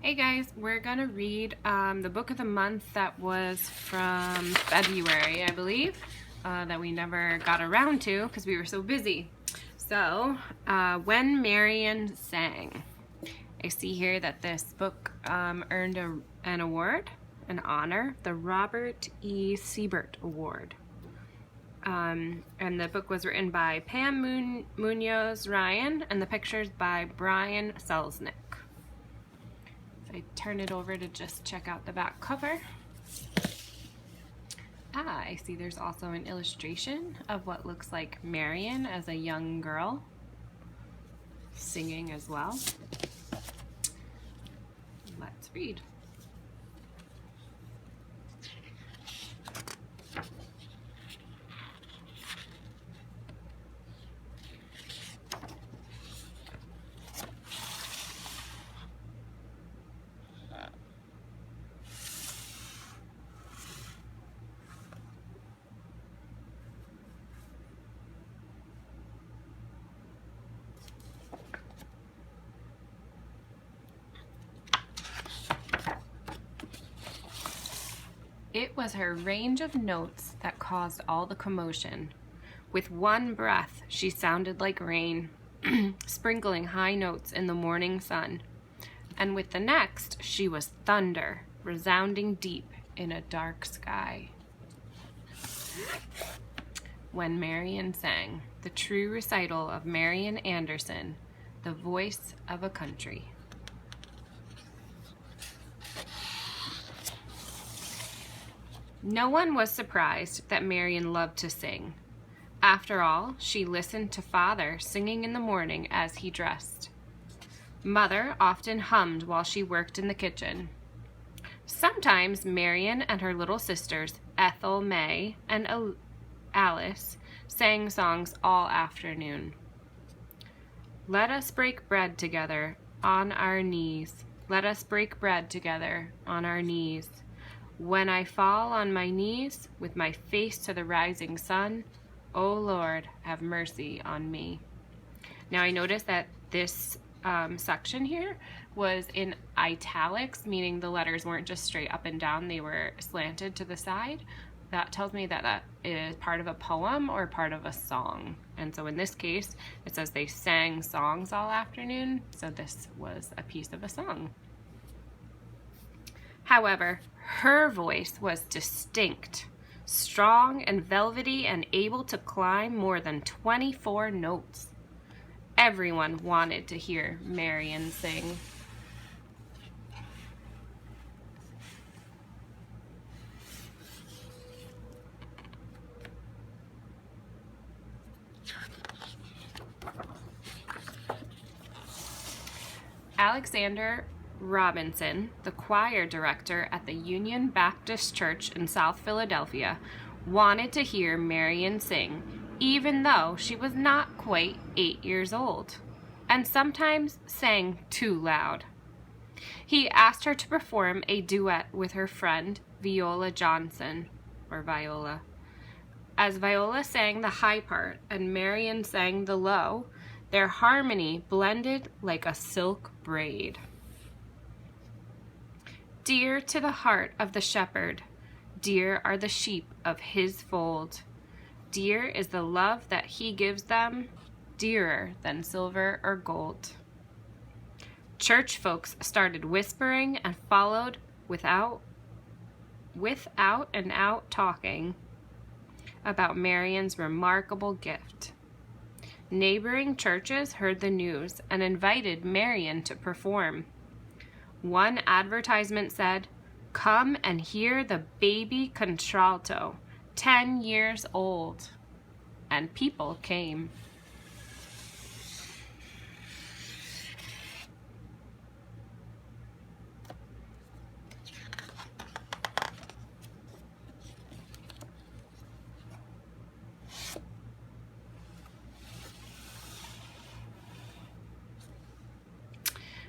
Hey guys, we're gonna read the book of the month that was from February, I believe, that we never got around to because we were so busy. So, When Marian Sang. I see here that this book earned an award, an honor, the Robert E. Siebert Award. And the book was written by Pam Munoz Ryan, and the pictures by Brian Selznick. I turn it over to just check out the back cover. I see there's also an illustration of what looks like Marian as a young girl singing as well. Let's read. It was her range of notes that caused all the commotion. With one breath, she sounded like rain, sprinkling high notes in the morning sun. And with the next, she was thunder, resounding deep in a dark sky. When Marian Sang, the true recital of Marian Anderson, the voice of a country. No one was surprised that Marian loved to sing. After all, she listened to Father singing in the morning as he dressed. Mother often hummed while she worked in the kitchen. Sometimes Marian and her little sisters, Ethel, May, and Alice, sang songs all afternoon. Let us break bread together on our knees. Let us break bread together on our knees. When I fall on my knees, with my face to the rising sun, O Lord, have mercy on me. Now I noticed that this section here was in italics, meaning the letters weren't just straight up and down, they were slanted to the side. That tells me that that is part of a poem or part of a song. And so in this case, it says they sang songs all afternoon, so this was a piece of a song. However, her voice was distinct, strong and velvety, and able to climb more than 24 notes. Everyone wanted to hear Marian sing. Alexander Robinson, the choir director at the Union Baptist Church in South Philadelphia, wanted to hear Marian sing, even though she was not quite 8 years old, and sometimes sang too loud. He asked her to perform a duet with her friend Viola Johnson, or Viola. As Viola sang the high part and Marian sang the low, their harmony blended like a silk braid. Dear to the heart of the shepherd, dear are the sheep of his fold. Dear is the love that he gives them, dearer than silver or gold. Church folks started whispering and followed without and out talking about Marian's remarkable gift. Neighboring churches heard the news and invited Marian to perform. One advertisement said, "Come and hear the baby contralto, 10 years old." And people came.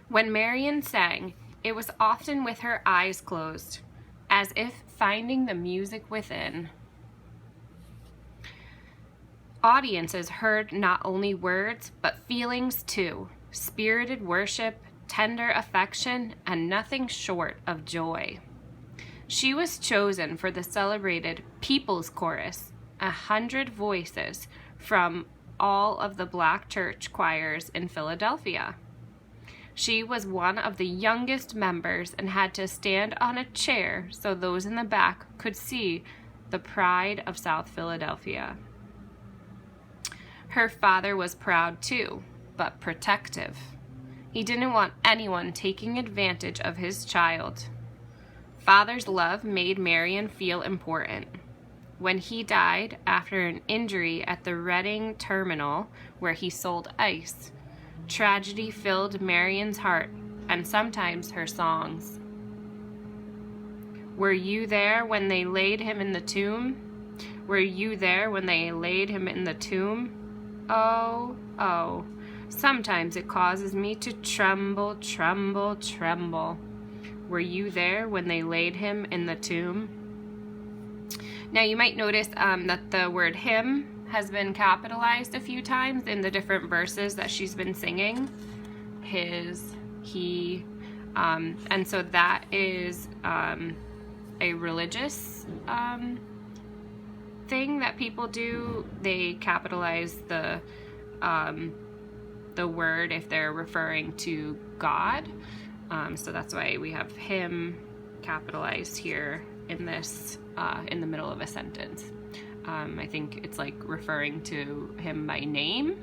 When Marian sang, it was often with her eyes closed, as if finding the music within. Audiences heard not only words, but feelings too, spirited worship, tender affection, and nothing short of joy. She was chosen for the celebrated People's Chorus, 100 voices from all of the black church choirs in Philadelphia. She was one of the youngest members and had to stand on a chair so those in the back could see the pride of South Philadelphia. Her father was proud too, but protective. He didn't want anyone taking advantage of his child. Father's love made Marian feel important. When he died after an injury at the Reading terminal where he sold ice, tragedy filled Marian's heart and sometimes her songs. Were you there when they laid him in the tomb? Were you there when they laid him in the tomb? Oh, oh, sometimes it causes me to tremble, tremble, tremble. Were you there when they laid him in the tomb? Now you might notice that the word him has been capitalized a few times in the different verses that she's been singing. His, he, and so that is a religious thing that people do. They capitalize the word if they're referring to God. So that's why we have him capitalized here in this, in the middle of a sentence. I think it's like referring to him by name.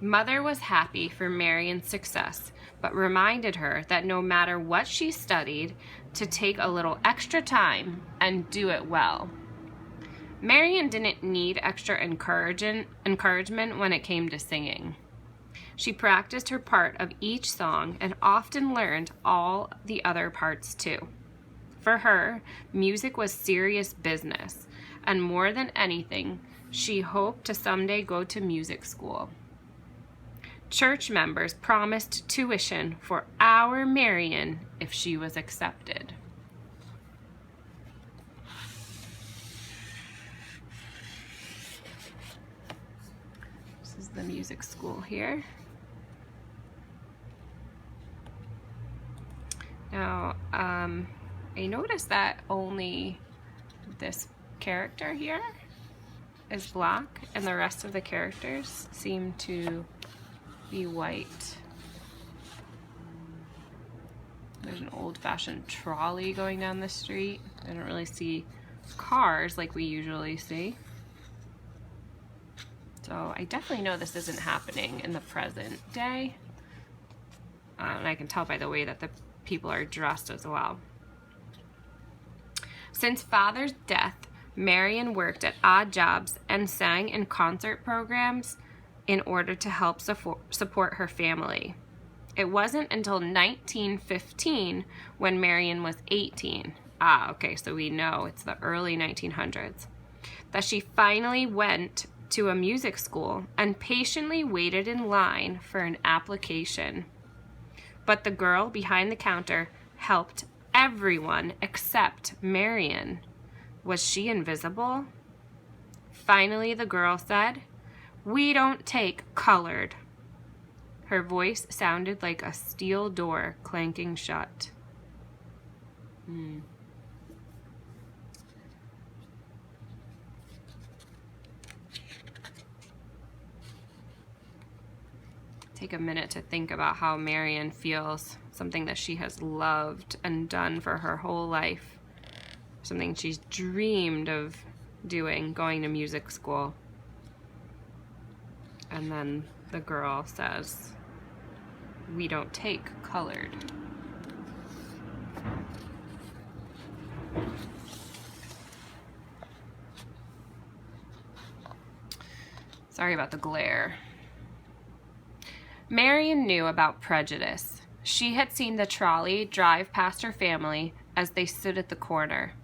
Mother was happy for Marian's success, but reminded her that no matter what she studied, to take a little extra time and do it well. Marian didn't need extra encouragement when it came to singing. She practiced her part of each song and often learned all the other parts too. For her, music was serious business, and more than anything, she hoped to someday go to music school. Church members promised tuition for our Marian if she was accepted. This is the music school here. Now, I noticed that only this character here is black and the rest of the characters seem to be white. There's an old-fashioned trolley going down the street. I don't really see cars like we usually see. So I definitely know this isn't happening in the present day. And I can tell by the way that the people are dressed as well. Since Father's death, Marian worked at odd jobs and sang in concert programs in order to help support her family. It wasn't until 1915 when Marian was 18. Okay, so we know it's the early 1900s, that she finally went to a music school and patiently waited in line for an application. But the girl behind the counter helped everyone except Marian. Was she invisible? Finally, the girl said, "We don't take colored." Her voice sounded like a steel door clanking shut. Take a minute to think about how Marian feels, something that she has loved and done for her whole life, something she's dreamed of doing, going to music school. And then the girl says, "We don't take colored." Sorry about the glare. Marian knew about prejudice. She had seen the trolley drive past her family as they stood at the corner.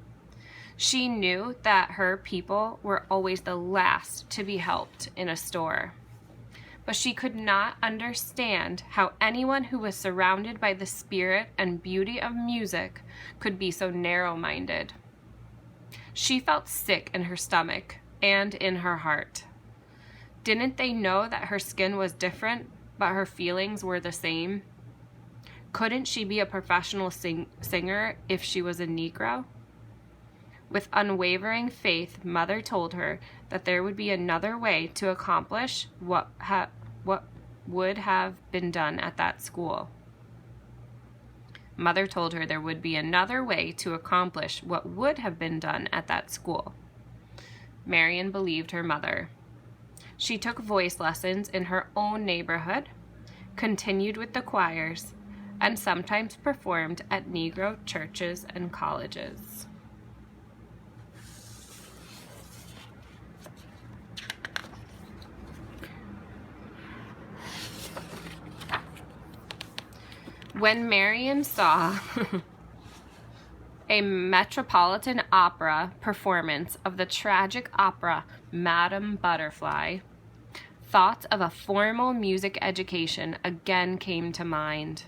She knew that her people were always the last to be helped in a store. But she could not understand how anyone who was surrounded by the spirit and beauty of music could be so narrow-minded. She felt sick in her stomach and in her heart. Didn't they know that her skin was different, but her feelings were the same? Couldn't she be a professional singer if she was a Negro? With unwavering faith, Mother told her that there would be another way to accomplish what would have been done at that school. Mother told her there would be another way to accomplish what would have been done at that school. Marian believed her mother. She took voice lessons in her own neighborhood, continued with the choirs, and sometimes performed at Negro churches and colleges. When Marian saw a Metropolitan Opera performance of the tragic opera Madame Butterfly, thoughts of a formal music education again came to mind.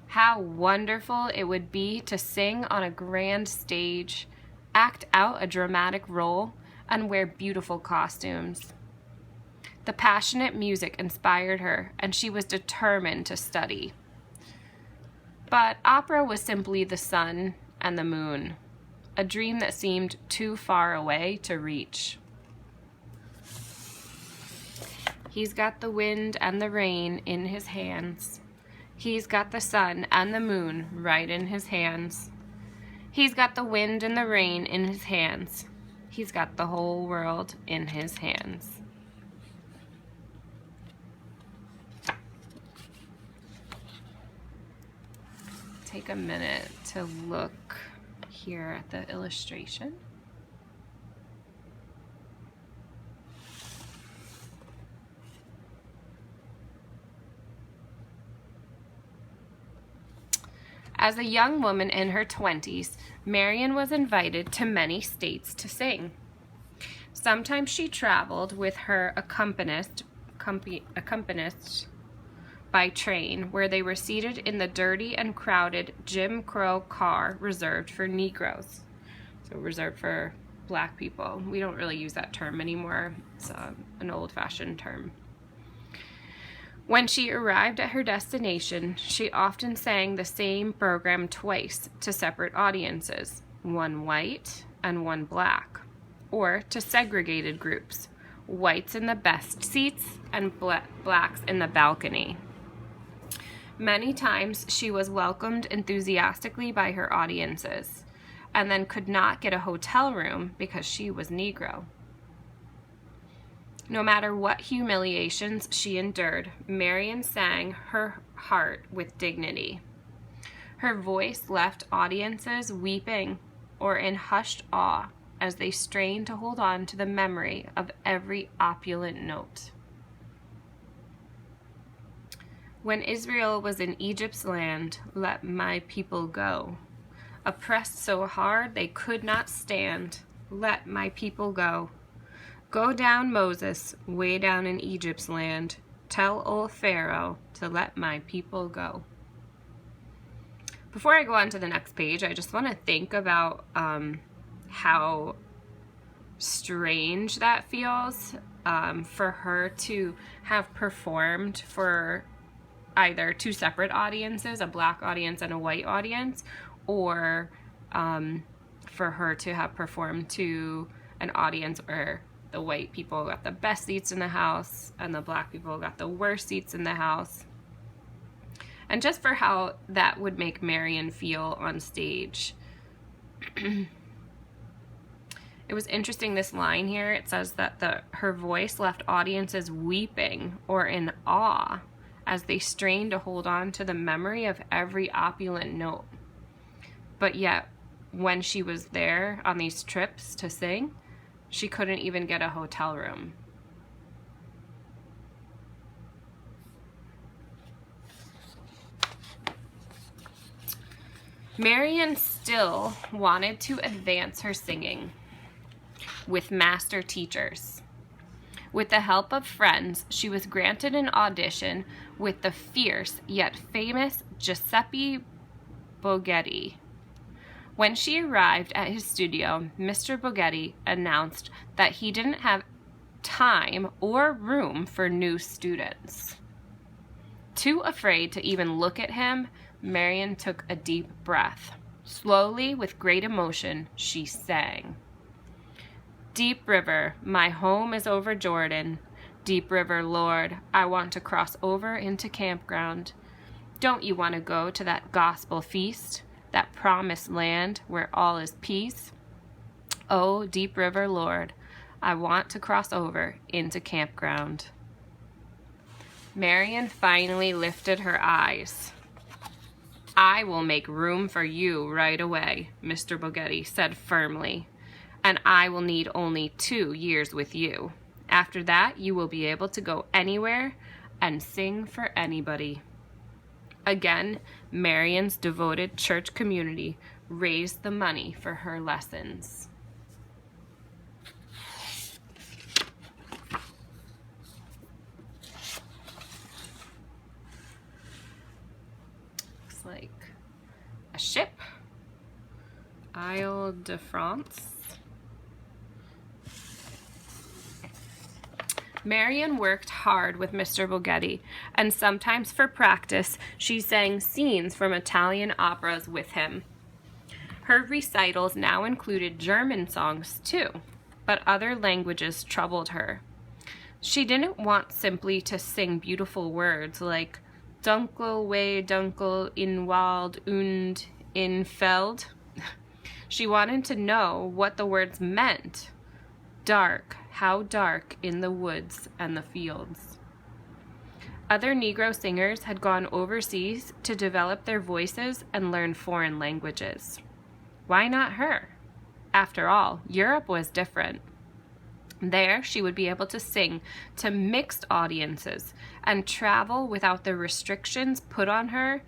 How wonderful it would be to sing on a grand stage, act out a dramatic role, and wear beautiful costumes. The passionate music inspired her, and she was determined to study. But opera was simply the sun and the moon, a dream that seemed too far away to reach. He's got the wind and the rain in his hands. He's got the sun and the moon right in his hands. He's got the wind and the rain in his hands. He's got the whole world in his hands. Take a minute to look here at the illustration. As a young woman in her 20s, Marian was invited to many states to sing. Sometimes she traveled with her accompanist by train, where they were seated in the dirty and crowded Jim Crow car reserved for Negroes. So reserved for black people. We don't really use that term anymore. It's an old-fashioned term. When she arrived at her destination, she often sang the same program twice to separate audiences, one white and one black, or to segregated groups, whites in the best seats and blacks in the balcony. Many times she was welcomed enthusiastically by her audiences, and then could not get a hotel room because she was Negro. No matter what humiliations she endured, Marian sang her heart with dignity. Her voice left audiences weeping or in hushed awe as they strained to hold on to the memory of every opulent note. When Israel was in Egypt's land, let my people go. Oppressed so hard they could not stand, let my people go. Go down, Moses, way down in Egypt's land. Tell old Pharaoh to let my people go. Before I go on to the next page, I just want to think about how strange that feels for her to have performed for either two separate audiences, a black audience and a white audience, or for her to have performed to an audience where the white people got the best seats in the house and the black people got the worst seats in the house. And just for how that would make Marian feel on stage. It was interesting, this line here, it says that her voice left audiences weeping or in awe as they strained to hold on to the memory of every opulent note. But yet, when she was there on these trips to sing, she couldn't even get a hotel room. Marian still wanted to advance her singing with master teachers. With the help of friends, she was granted an audition with the fierce yet famous Giuseppe Boghetti. When she arrived at his studio, Mr. Boghetti announced that he didn't have time or room for new students. Too afraid to even look at him, Marian took a deep breath. Slowly, with great emotion, she sang. Deep river, my home is over Jordan. Deep river, Lord, I want to cross over into campground. Don't you want to go to that gospel feast, that promised land where all is peace? Oh, deep river, Lord, I want to cross over into campground. Marian finally lifted her eyes. I will make room for you right away, Mr. Bogetti said firmly, and I will need only 2 years with you. After that, you will be able to go anywhere and sing for anybody. Again, Marian's devoted church community raised the money for her lessons. Looks like a ship. Isle de France. Marian worked hard with Mr. Bogetti, and sometimes for practice, she sang scenes from Italian operas with him. Her recitals now included German songs too, but other languages troubled her. She didn't want simply to sing beautiful words like Dunkel, we dunkel, in Wald und in Feld. She wanted to know what the words meant. Dark, how dark in the woods and the fields. Other Negro singers had gone overseas to develop their voices and learn foreign languages. Why not her? After all, Europe was different. There, she would be able to sing to mixed audiences and travel without the restrictions put on her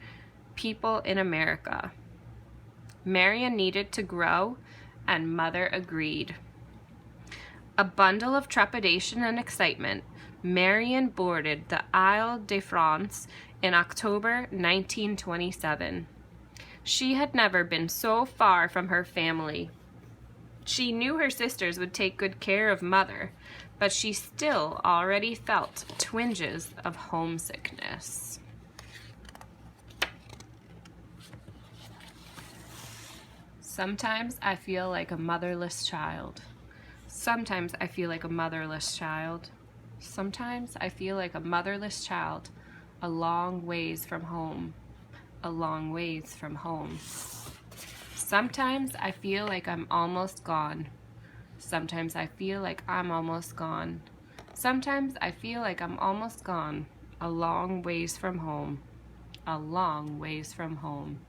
people in America. Marian needed to grow, and Mother agreed. A bundle of trepidation and excitement, Marian boarded the Isle de France in October 1927. She had never been so far from her family. She knew her sisters would take good care of Mother, but she still already felt twinges of homesickness. Sometimes I feel like a motherless child. Sometimes I feel like a motherless child. Sometimes I feel like a motherless child, a long ways from home, a long ways from home. Sometimes I feel like I'm almost gone. Sometimes I feel like I'm almost gone. Sometimes I feel like I'm almost gone, a long ways from home, a long ways from home.